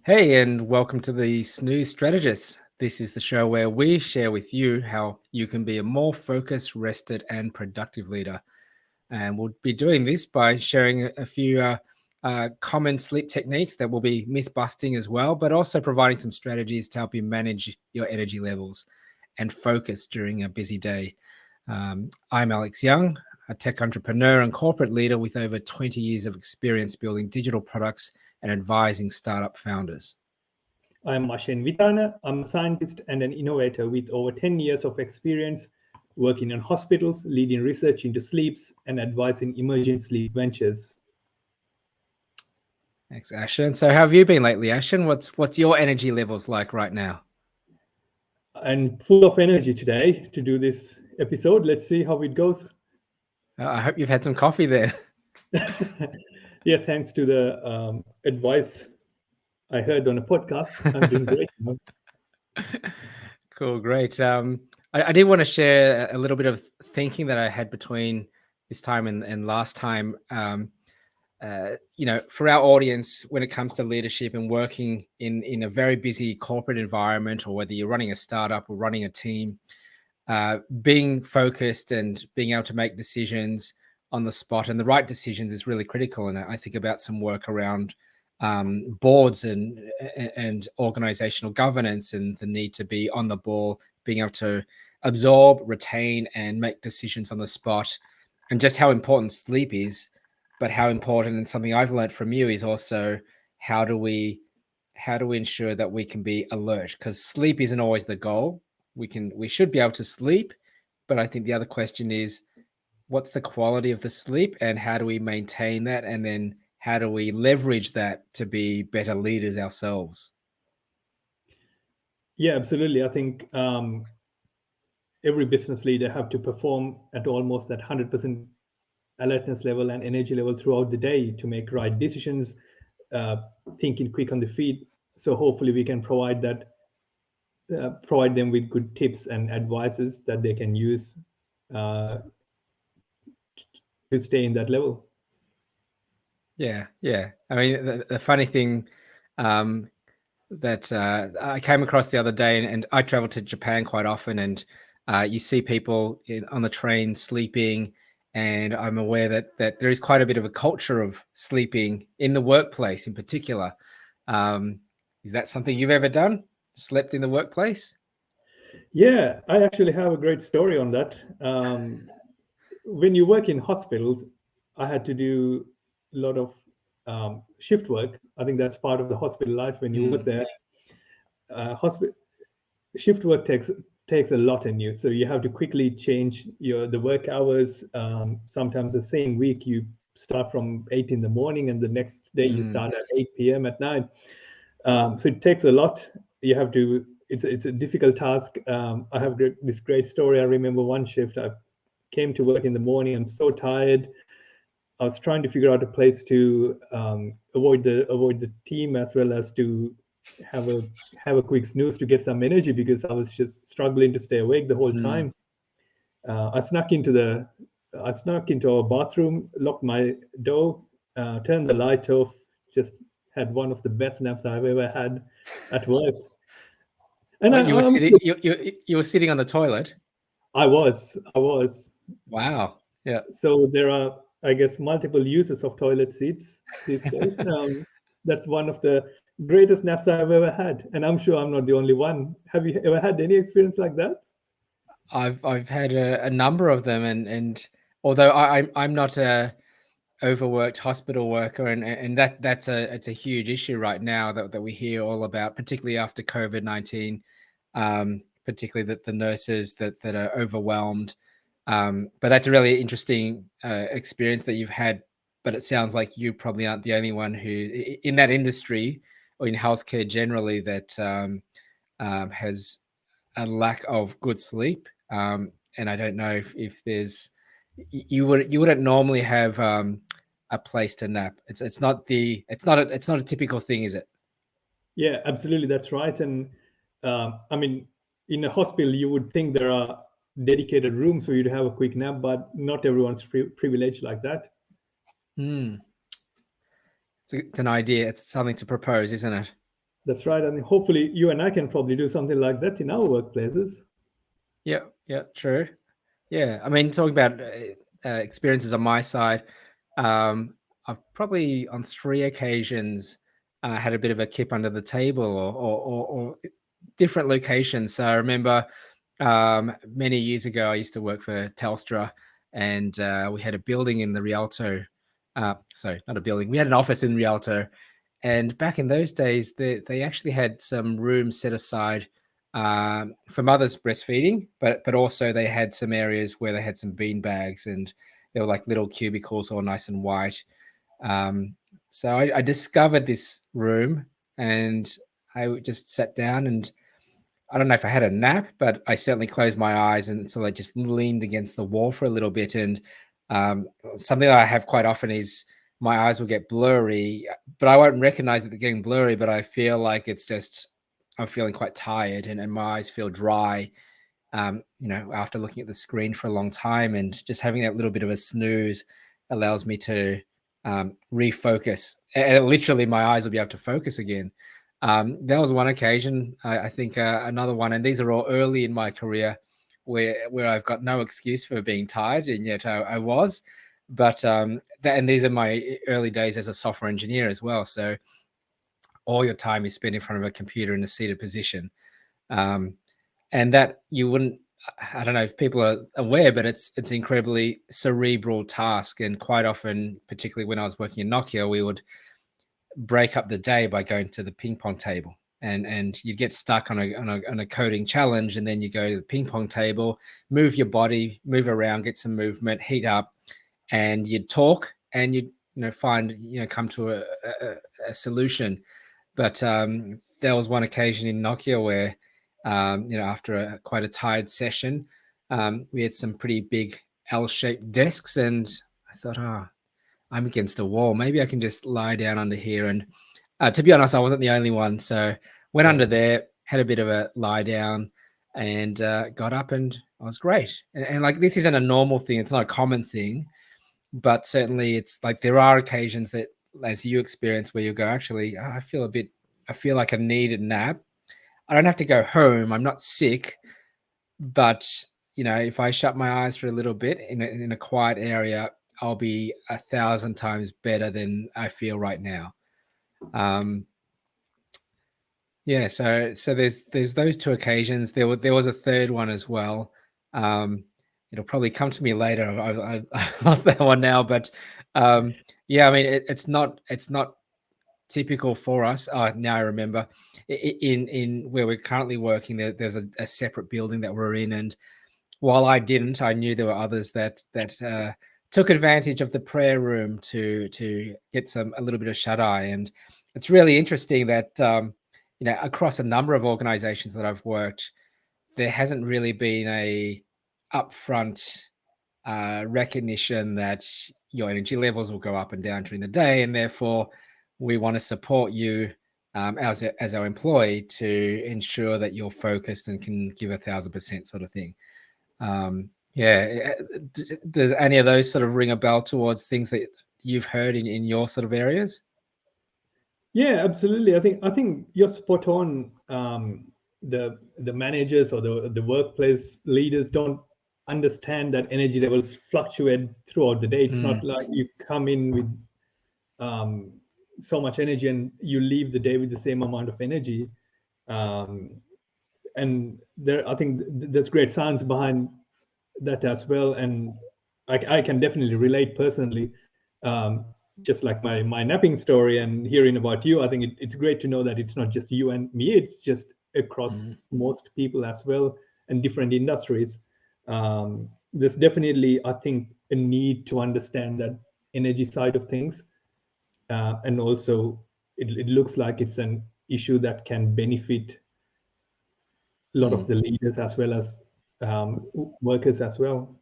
Hey, and welcome to the Snooze Strategists. This is the show where we share with you how you can be a more focused, rested, and productive leader. And we'll be doing this by sharing a few common sleep techniques that will be myth busting as well, but also providing some strategies to help you manage your energy levels and focus during a busy day. I'm Alex Young, a tech entrepreneur and corporate leader with over 20 years of experience building digital products and advising startup founders. I'm Mashin Vitana. I'm a scientist and an innovator with over 10 years of experience working in hospitals, leading research into sleeps, and advising emerging sleep ventures. Thanks, Ashen. So how have you been lately, Ashen? What's your energy levels like right now? And full of energy today to do this episode. Let's see how it goes. I hope you've had some coffee there. Yeah, thanks to the advice I heard on a podcast. I'm doing great. Cool, great. I did want to share a little bit of thinking that I had between this time and last time. For our audience, when it comes to leadership and working in a very busy corporate environment, or whether you're running a startup or running a team, being focused and being able to make decisions on the spot and the right decisions is really critical. And I think about some work around boards and organizational governance and the need to be on the ball, being able to absorb, retain, and make decisions on the spot, and just how important sleep is. But how important, and something I've learned from you, is also how do we ensure that we can be alert? Because sleep isn't always the goal. We should be able to sleep, but I think the other question is, what's the quality of the sleep and how do we maintain that? And then how do we leverage that to be better leaders ourselves? Yeah, absolutely. I think every business leader have to perform at almost that 100% alertness level and energy level throughout the day to make right decisions, thinking quick on the feet. So hopefully we can provide them with good tips and advices that they can use to stay in that level. Yeah. I mean, the funny thing that I came across the other day, and I travel to Japan quite often, and you see people on the train sleeping, and I'm aware that there is quite a bit of a culture of sleeping in the workplace in particular. Is that something you've ever done? Slept in the workplace? Yeah, I actually have a great story on that. When you work in hospitals, I had to do a lot of shift work. I think that's part of the hospital life when you work there. Hospital shift work takes a lot in you, so you have to quickly change the work hours. Sometimes the same week you start from 8 in the morning, and the next day you start at 8 p.m. at night. So it takes a lot. You have to. It's a difficult task. I have this great story. I remember one shift. I came to work in the morning. I'm so tired. I was trying to figure out a place to avoid the team, as well as to have a quick snooze to get some energy, because I was just struggling to stay awake the whole time. I snuck into our bathroom, locked my door, turned the light off, just had one of the best naps I've ever had at work. And What, you were sitting on the toilet? I was. Wow. Yeah. So there are, I guess, multiple uses of toilet seats these days. That's one of the greatest naps I've ever had, and I'm sure I'm not the only one. Have you ever had any experience like that? I've had a number of them, and although I'm not a overworked hospital worker, and it's a huge issue right now that we hear all about, particularly after COVID-19, particularly that the nurses that are overwhelmed. But that's a really interesting experience that you've had. But it sounds like you probably aren't the only one who, in that industry or in healthcare generally, that has a lack of good sleep. And I don't know if there's you wouldn't normally have a place to nap. It's not a typical thing, is it? Yeah, absolutely, that's right. And I mean, in a hospital, you would think there are dedicated rooms for you to have a quick nap, but not everyone's privileged like that. It's an idea. It's something to propose, isn't it? That's right. I mean, hopefully you and I can probably do something like that in our workplaces. Yeah, yeah, true. Yeah, I mean, talking about experiences on my side, I've probably on 3 occasions had a bit of a kip under the table, or different locations. So I remember many years ago, I used to work for Telstra, and we had a building in the Rialto. Sorry, not a building. We had an office in Rialto, and back in those days, they actually had some rooms set aside for mothers breastfeeding, but also they had some areas where they had some bean bags, and they were like little cubicles, all nice and white. So I discovered this room, and I just sat down, and I don't know if I had a nap, but I certainly closed my eyes, and so I just leaned against the wall for a little bit. And something that I have quite often is my eyes will get blurry, but I won't recognize that they're getting blurry. But I feel like it's just I'm feeling quite tired, and my eyes feel dry. After looking at the screen for a long time, and just having that little bit of a snooze allows me to refocus. And literally, my eyes will be able to focus again. That was one occasion. I think another one, and these are all early in my career, where I've got no excuse for being tired, and yet I was. But and these are my early days as a software engineer as well. So all your time is spent in front of a computer in a seated position, and that you wouldn't. I don't know if people are aware, but it's an incredibly cerebral task, and quite often, particularly when I was working in Nokia, we would break up the day by going to the ping pong table, and you get stuck on a coding challenge, and then you go to the ping pong table, move your body, move around, get some movement, heat up, and you'd talk, and you'd find come to a solution. But there was one occasion in Nokia where after quite a tired session, we had some pretty big L-shaped desks, and I thought, I'm against a wall. Maybe I can just lie down under here. And to be honest, I wasn't the only one. So went under there, had a bit of a lie down, and got up, and I was great. And like, this isn't a normal thing. It's not a common thing, but certainly it's like there are occasions that, as you experience, where you go, actually, I feel like I need a nap. I don't have to go home. I'm not sick, but if I shut my eyes for a little bit in a quiet area, I'll be 1,000 times better than I feel right now. Yeah, so there's those 2 occasions. There was a third one as well. It'll probably come to me later. I've lost that one now, but yeah, I mean, it's not typical for us. Now I remember, in where we're currently working, there's a separate building that we're in, and while I didn't, I knew there were others that took advantage of the prayer room to get a little bit of shut eye. And it's really interesting that across a number of organizations that I've worked, there hasn't really been a upfront recognition that your energy levels will go up and down during the day, and therefore we want to support you as our employee to ensure that you're focused and can give 1,000% sort of thing. Yeah, does any of those sort of ring a bell towards things that you've heard in your sort of areas? Yeah, absolutely. I think you're spot on. The managers or the workplace leaders don't understand that energy levels fluctuate throughout the day. It's not like you come in with so much energy and you leave the day with the same amount of energy. And I think there's great science behind that as well. And I can definitely relate personally. Just like my napping story and hearing about you, I think it's great to know that it's not just you and me, it's just across most people as well, and different industries. There's definitely, I think, a need to understand that energy side of things. And also it looks like it's an issue that can benefit a lot of the leaders as well as workers as well.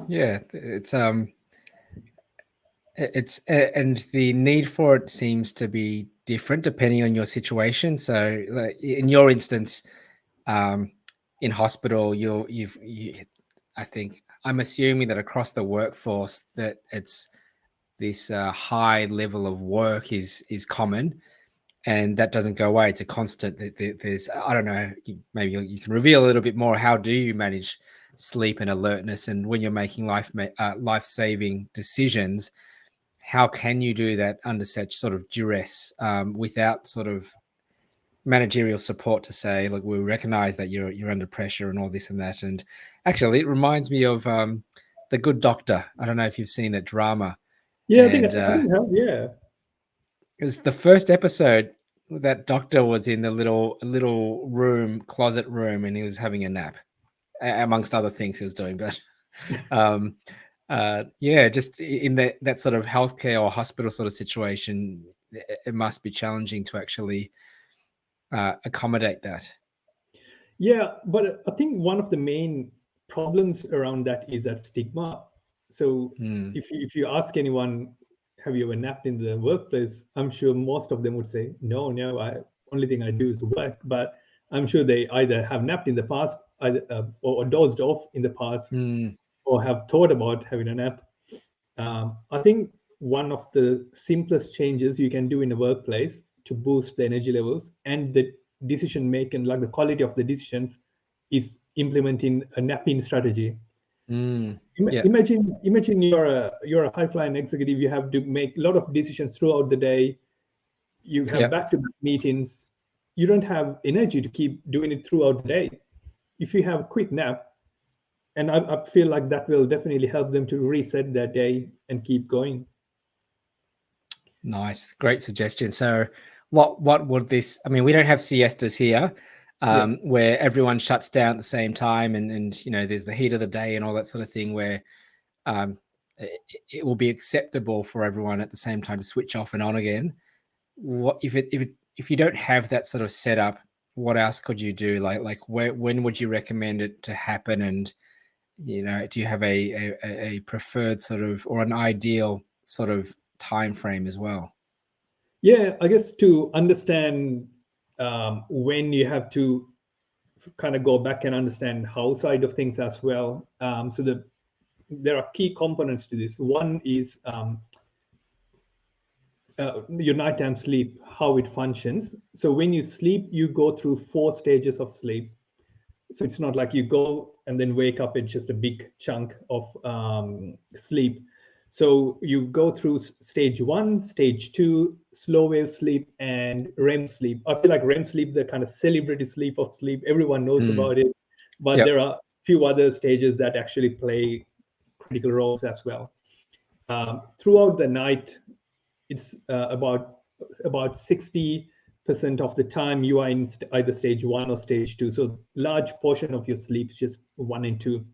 Yeah, it's and the need for it seems to be different depending on your situation. So, like in your instance, in hospital, I think I'm assuming that across the workforce that it's this high level of work is common, and that doesn't go away. It's a constant. There's, I don't know, maybe you can reveal a little bit more. How do you manage sleep and alertness, and when you're making life-saving decisions, how can you do that under such sort of duress, without sort of managerial support to say, look, we recognize that you're under pressure and all this and that. And actually, it reminds me of The Good Doctor. I don't know if you've seen that drama. Yeah, And I think I have, yeah. it was the first episode. That doctor was in the little room, closet room, and he was having a nap, amongst other things he was doing. But yeah, just in that sort of healthcare or hospital sort of situation, it must be challenging to actually accommodate that. Yeah, but I think one of the main problems around that is that stigma. So Mm. if you ask anyone, have you ever napped in the workplace? I'm sure most of them would say, no, no. I only thing I do is work. But I'm sure they either have napped in the past, either, or dozed off in the past, Mm. or have thought about having a nap. I think one of the simplest changes you can do in a workplace to boost the energy levels and the decision making, like the quality of the decisions, is implementing a napping strategy. Mm. Yeah. Imagine you're a high flying executive. You have to make a lot of decisions throughout the day. You have Yeah. back to back meetings. You don't have energy to keep doing it throughout the day. If you have a quick nap, and I feel like that will definitely help them to reset their day and keep going. Nice. Great suggestion. So what would this, I mean, we don't have siestas here, Yeah. where everyone shuts down at the same time, and there's the heat of the day and all that sort of thing, where um, it will be acceptable for everyone at the same time to switch off and on again. What if you don't have that sort of setup, what else could you do? Like when would you recommend it to happen? And do you have a preferred sort of, or an ideal sort of time frame as well? Yeah, I guess to understand when you have to kind of go back and understand how side of things as well. There are key components to this. One is your nighttime sleep, how it functions. So when you sleep, you go through 4 stages of sleep. So it's not like you go and then wake up, it's just a big chunk of sleep. So you go through stage 1, stage 2, slow wave sleep, and REM sleep. I feel like REM sleep, the kind of celebrity sleep of sleep, everyone knows Mm. about it, but Yep. there are a few other stages that actually play critical roles as well. Throughout the night, it's about 60% of the time you are in either stage 1 or stage 2. So large portion of your sleep is just 1 and 2.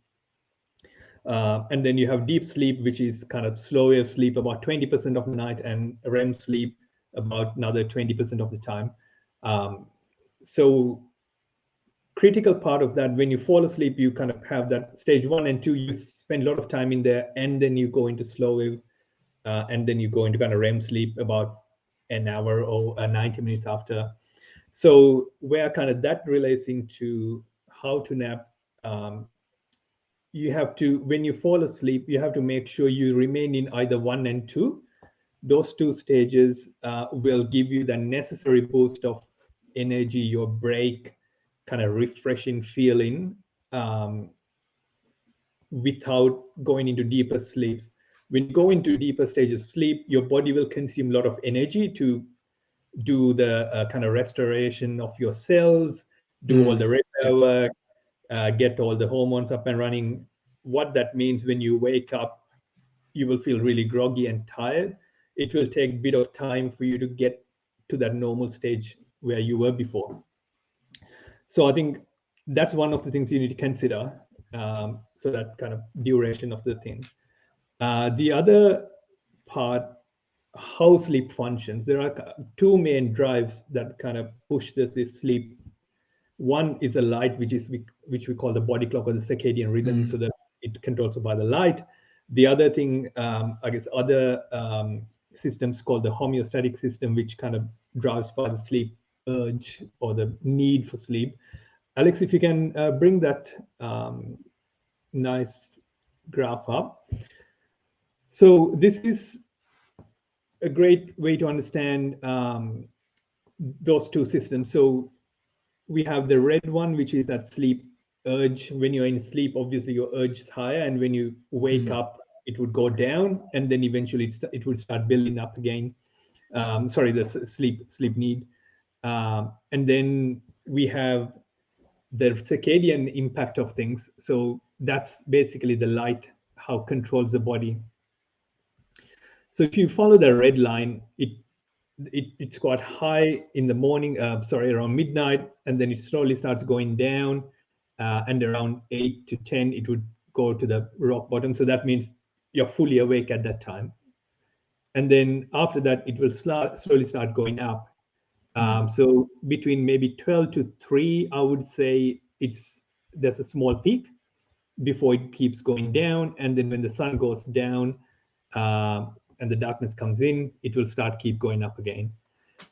And then you have deep sleep, which is kind of slow wave sleep about 20% of the night, and REM sleep about another 20% of the time. So critical part of that, when you fall asleep, you kind of have that stage 1 and 2, you spend a lot of time in there, and then you go into slow wave, and then you go into kind of REM sleep about an hour or 90 minutes after. So where kind of that relates into how to nap, you have to, when you fall asleep, you have to make sure you remain in either 1 and 2. Those 2 stages will give you the necessary boost of energy, your break, kind of refreshing feeling, without going into deeper sleeps. When you go into deeper stages of sleep, your body will consume a lot of energy to do the kind of restoration of your cells, do all the repair Yep. work, get all the hormones up and running. What that means, when you wake up, you will feel really groggy and tired. It will take a bit of time for you to get to that normal stage where you were before. So I think that's one of the things you need to consider. So that kind of duration of the thing. The other part, how sleep functions. There are 2 main drives that kind of push this is sleep. One is a light, which we call the body clock or the circadian rhythm, so that it controls by the light. The other thing, I guess, other systems called the homeostatic system, which kind of drives by the sleep urge or the need for sleep. Alex, if you can bring that nice graph up. So this is a great way to understand those two systems. So we have the red one, which is that sleep urge. When you're in sleep, obviously your urge is higher, and when you wake up, it would go down, and then eventually it would start building up again. The sleep need. And then we have the circadian impact of things. So that's basically the light, how it controls the body. So if you follow the red line, it's quite high in the morning, around midnight, and then it slowly starts going down, and around 8 to 10, it would go to the rock bottom. So that means you're fully awake at that time. And then after that, it will slowly start going up. So between maybe 12 to 3, I would say there's a small peak before it keeps going down. And then when the sun goes down, and the darkness comes in, it will keep going up again.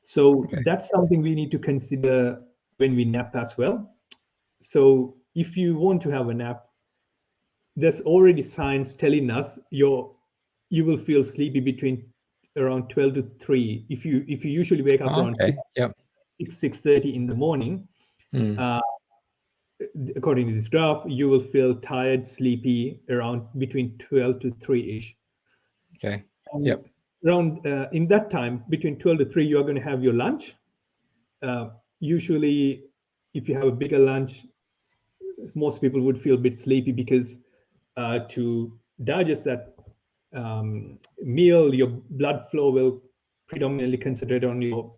So that's something we need to consider when we nap as well. So if you want to have a nap, there's already science telling us you will feel sleepy between around 12 to 3. If you usually wake up around 6:30 in the morning, according to this graph, you will feel tired, sleepy around between 12 to 3-ish. Okay. Around in that time, between 12 to 3, you are going to have your lunch. Usually, if you have a bigger lunch, most people would feel a bit sleepy because to digest that meal, your blood flow will predominantly concentrate on your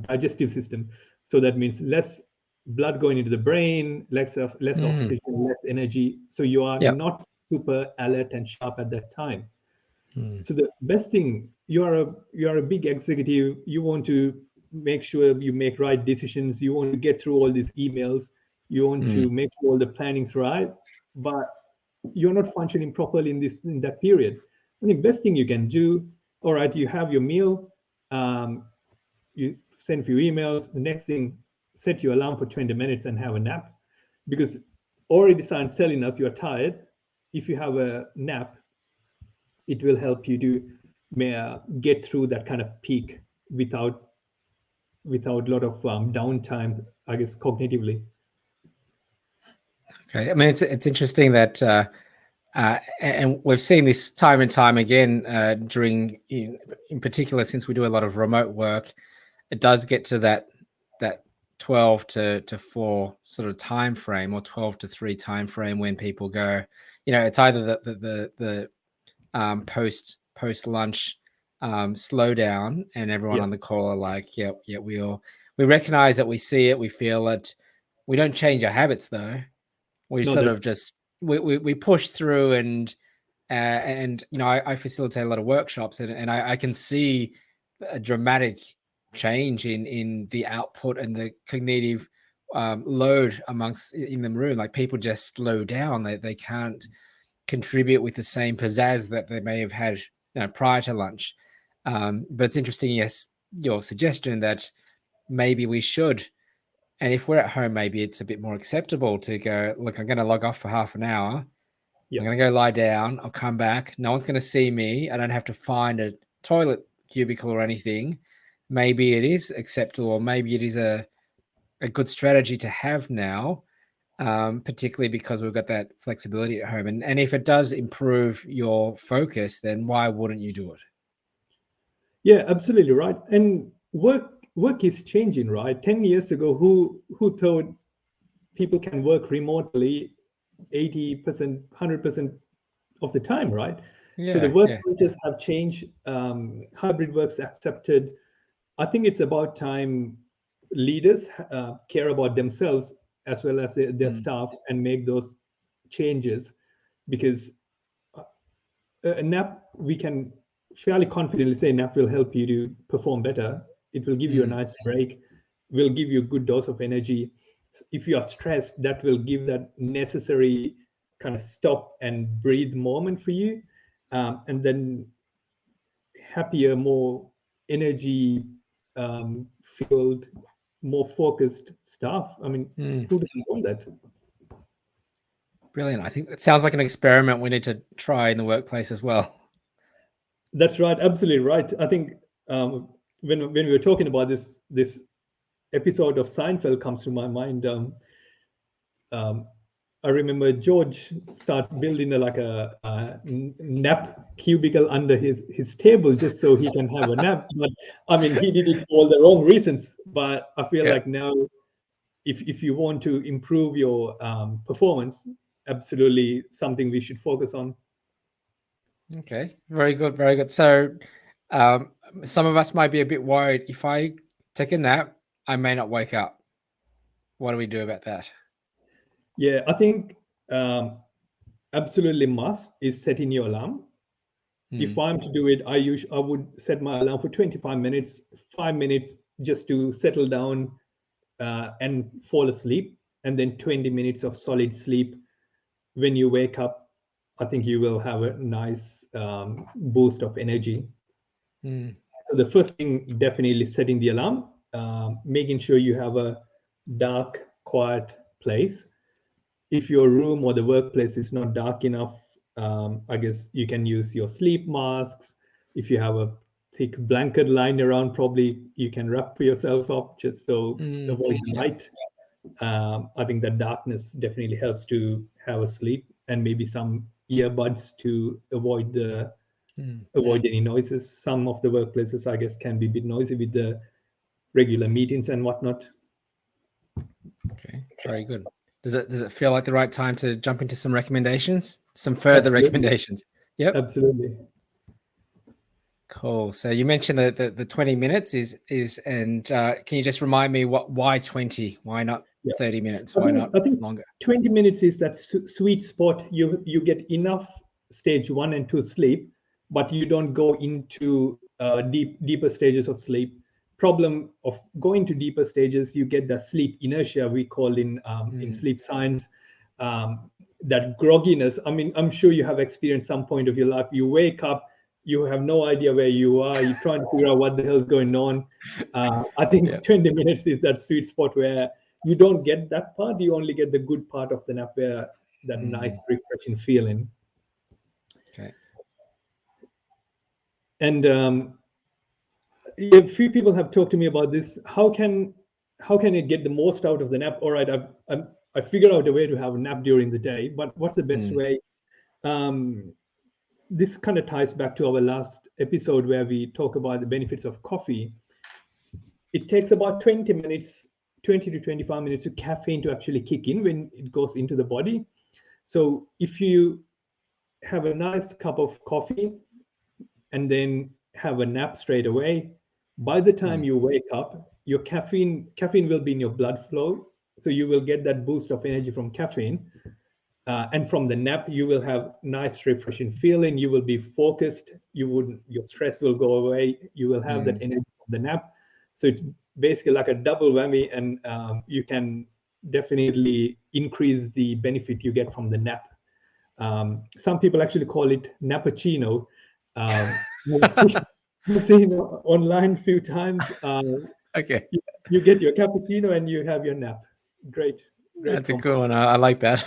digestive system. So that means less blood going into the brain, less oxygen, less energy. So you are not super alert and sharp at that time. So the best thing, you are a big executive. You want to make sure you make right decisions. You want to get through all these emails. You want to make sure all the planning's right, but you're not functioning properly in that period. I think best thing you can do, all right, you have your meal, you send a few emails. The next thing, set your alarm for 20 minutes and have a nap, because already science telling us you're tired. If you have a nap, it will help you to get through that kind of peak without a lot of downtime, I guess, cognitively. Okay, I mean, it's interesting that, and we've seen this time and time again during, in particular, since we do a lot of remote work, it does get to that 12 to 4 sort of time frame, or 12 to 3 time frame, when people go, it's either the post lunch slowdown, and everyone on the call are like, we recognize that, we see it, we feel it. We don't change our habits though. We we push through, and I facilitate a lot of workshops, and I can see a dramatic change in the output and the cognitive load in the room. Like, people just slow down. They can't contribute with the same pizzazz that they may have had prior to lunch. But it's interesting, yes, your suggestion that maybe we should, and if we're at home, maybe it's a bit more acceptable to go, look, I'm going to log off for half an hour. I'm going to go lie down. I'll come back. No one's going to see me. I don't have to find a toilet cubicle or anything. Maybe it is acceptable, or maybe it is a good strategy to have now, particularly because we've got that flexibility at home. And if it does improve your focus, then why wouldn't you do it? Yeah, absolutely right. And work is changing, right? 10 years ago, who thought people can work remotely 80%, 100% of the time, right? So the work cultures have changed. Hybrid work's accepted. I think it's about time leaders care about themselves as well as their staff, and make those changes, because a nap, we can fairly confidently say nap will help you to perform better. It will give you a nice break, will give you a good dose of energy. If you are stressed, that will give that necessary kind of stop and breathe moment for you, and then happier, more energy filled, more focused staff. I mean, who doesn't want that? Brilliant. I think it sounds like an experiment we need to try in the workplace as well. That's right. Absolutely right. I think when we were talking about this episode of Seinfeld comes to my mind. I remember George starts building a nap cubicle under his table just so he can have a nap. But I mean, he did it for all the wrong reasons. But I feel like now, if you want to improve your performance, absolutely something we should focus on. Okay, very good, very good. So some of us might be a bit worried. If I take a nap, I may not wake up. What do we do about that? Yeah, I think absolutely must is setting your alarm. If I'm to do it, I would set my alarm for 25 minutes, 5 minutes just to settle down and fall asleep, and then 20 minutes of solid sleep. When you wake up, I think you will have a nice boost of energy. So the first thing, definitely setting the alarm, making sure you have a dark, quiet place. If your room or the workplace is not dark enough, I guess you can use your sleep masks. If you have a thick blanket lying around, probably you can wrap yourself up just so avoid the light. I think that darkness definitely helps to have a sleep, and maybe some earbuds to avoid any noises. Some of the workplaces, I guess, can be a bit noisy with the regular meetings and whatnot. Okay, very good. Does it feel like the right time to jump into some recommendations? Some further recommendations? Yep. Absolutely. Cool. So you mentioned the 20 minutes is and can you just remind me why 20? Why not 30 minutes? Why not longer? 20 minutes is that sweet spot. You get enough stage 1 and 2 sleep, but you don't go into deeper stages of sleep. Problem of going to deeper stages, you get the sleep inertia, we call in sleep science, that grogginess. I mean, I'm sure you have experienced some point of your life. You wake up, you have no idea where you are. You're trying to figure out what the hell is going on. I think 20 minutes is that sweet spot where you don't get that part. You only get the good part of the nap, where that nice refreshing feeling. Okay. And a few people have talked to me about this. How can I get the most out of the nap? All right, I figured out a way to have a nap during the day, but what's the best way? This kind of ties back to our last episode where we talk about the benefits of coffee. It takes about 20 to 25 minutes to caffeine to actually kick in when it goes into the body. So if you have a nice cup of coffee and then have a nap straight away, by the time you wake up, your caffeine will be in your blood flow. So you will get that boost of energy from caffeine. And from the nap, you will have nice refreshing feeling. You will be focused. Your stress will go away. You will have that energy from the nap. So it's basically like a double whammy, and you can definitely increase the benefit you get from the nap. Some people actually call it nappuccino. I've seen online a few times. Okay. You get your cappuccino and you have your nap. Great. That's a cool one. I like that.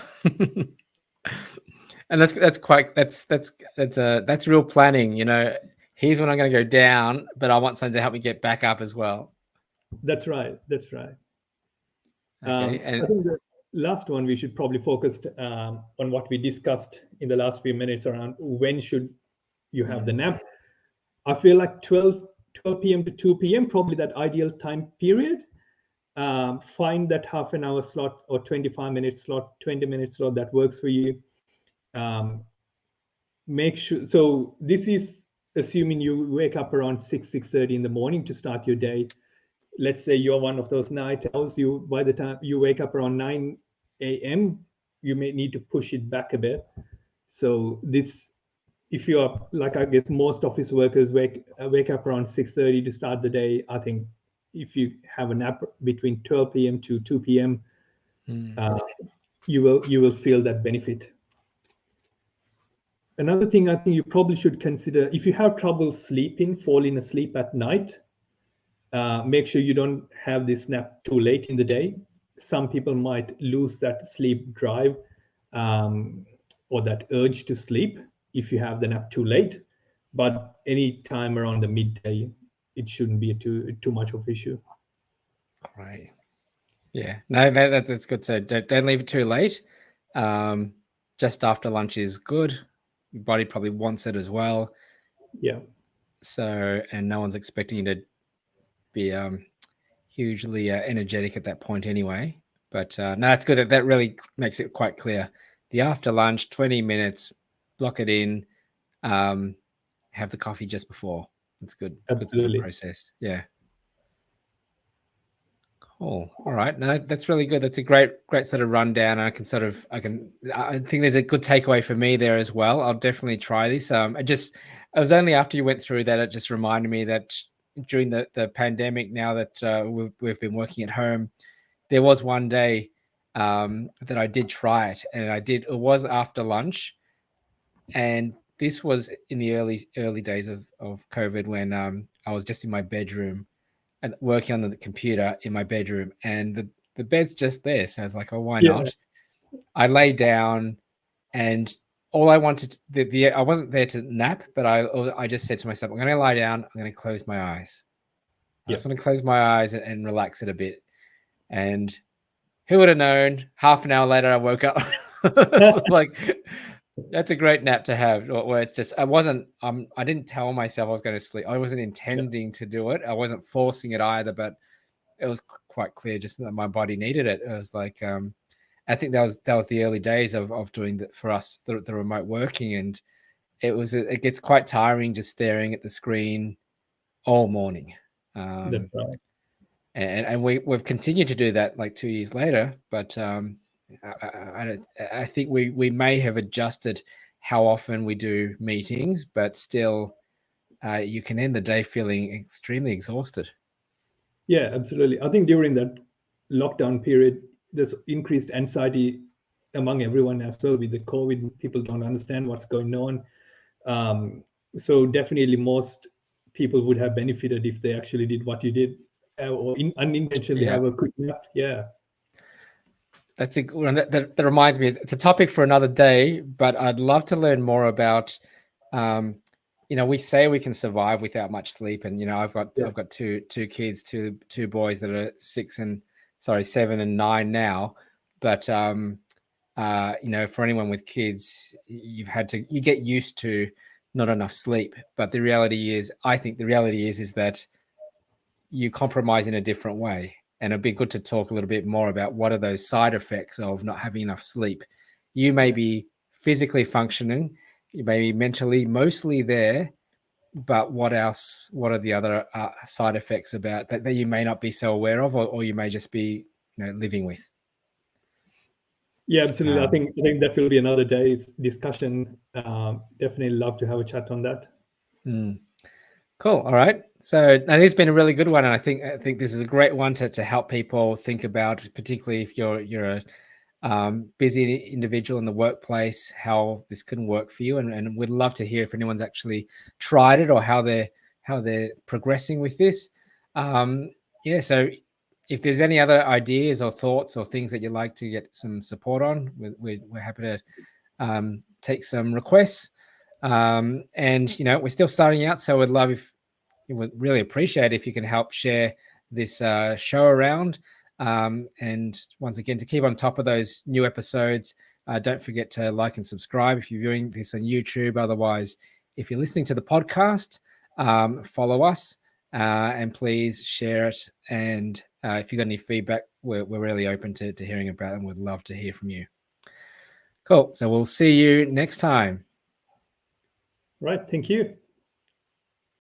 And that's real planning. You know, here's when I'm going to go down, but I want something to help me get back up as well. That's right. Okay. And I think the last one, we should probably focus on what we discussed in the last few minutes around when should you have the nap. I feel like 12 p.m. to 2 p.m. probably that ideal time period. Find that half an hour slot or 25-minute slot, 20-minute slot that works for you. Make sure. So this is assuming you wake up around 6:30 in the morning to start your day. Let's say you're one of those night owls. By the time you wake up around 9 a.m., you may need to push it back a bit. So this, if you are like, I guess most office workers wake up around 6:30 to start the day. I think if you have a nap between 12 p.m. to 2 p.m., you will feel that benefit. Another thing I think you probably should consider, if you have trouble falling asleep at night, make sure you don't have this nap too late in the day. Some people might lose that sleep drive or that urge to sleep if you have the nap too late. But any time around the midday, it shouldn't be too much of an issue. Great. Yeah, no, that's good. So don't leave it too late. Just after lunch is good. Your body probably wants it as well. Yeah, So, and no one's expecting you to be hugely energetic at that point anyway. But no, it's good. That really makes it quite clear. The after lunch, 20 minutes, block it in, have the coffee just before. It's good. Good sort of absolutely. process. Yeah. Cool. All right. No, that's really good. That's a great sort of rundown. I think there's a good takeaway for me there as well. I'll definitely try this. It was only after you went through that, it just reminded me that during the pandemic, now that we've been working at home, there was one day that I did try it, and it was after lunch, and this was in the early days of COVID, when I was just in my bedroom and working on the computer in my bedroom, and the bed's just there. So I was like, oh, why Yeah, not? I lay down, and all I wanted, I wasn't there to nap, but I just said to myself, I'm going to lie down. I'm going to close my eyes. I yeah, just want to close my eyes and relax it a bit. And who would have known? Half an hour later, I woke up. Like, that's a great nap to have, where it's just, I didn't tell myself I was going to sleep. I wasn't yeah, intending to do it. I wasn't forcing it either, but it was quite clear just that my body needed it. It was like, I think that was the early days of doing that for us, the remote working, and it gets quite tiring just staring at the screen all morning. that's right. And we've continued to do that like 2 years later, but I think we may have adjusted how often we do meetings, but still, you can end the day feeling extremely exhausted. Yeah, absolutely. I think during that lockdown period, there's increased anxiety among everyone as well with the COVID. People don't understand what's going on. Um, so definitely, most people would have benefited if they actually did what you did, or unintentionally Yeah. have a quick nap. Yeah, That reminds me, it's a topic for another day, but I'd love to learn more about, um, we say we can survive without much sleep, and I've got yeah, two kids, two boys that are 7 and 9 now, but for anyone with kids, you get used to not enough sleep, but I think the reality is that you compromise in a different way. And it'd be good to talk a little bit more about what are those side effects of not having enough sleep. You may yeah. be physically functioning, you may be mentally mostly there, but what else? What are the other side effects about that you may not be so aware of, or you may just be living with? Yeah, absolutely. I Um, think I think that will be another day's discussion. Definitely love to have a chat on that. mm. Cool. All right. So now, this has been a really good one, and I think this is a great one to help people think about, particularly if you're a busy individual in the workplace, how this can work for you. And we'd love to hear if anyone's actually tried it, or how they're progressing with this. Yeah. So if there's any other ideas or thoughts or things that you'd like to get some support on, we're happy to take some requests. And we're still starting out, so we'd love if you would really appreciate if you can help share this show around. And once again, to keep on top of those new episodes, don't forget to like and subscribe if you're viewing this on YouTube. Otherwise, if you're listening to the podcast, follow us, and please share it. And if you've got any feedback, we're really open to hearing about it, and we'd love to hear from you. Cool. So we'll see you next time. Right. Thank you.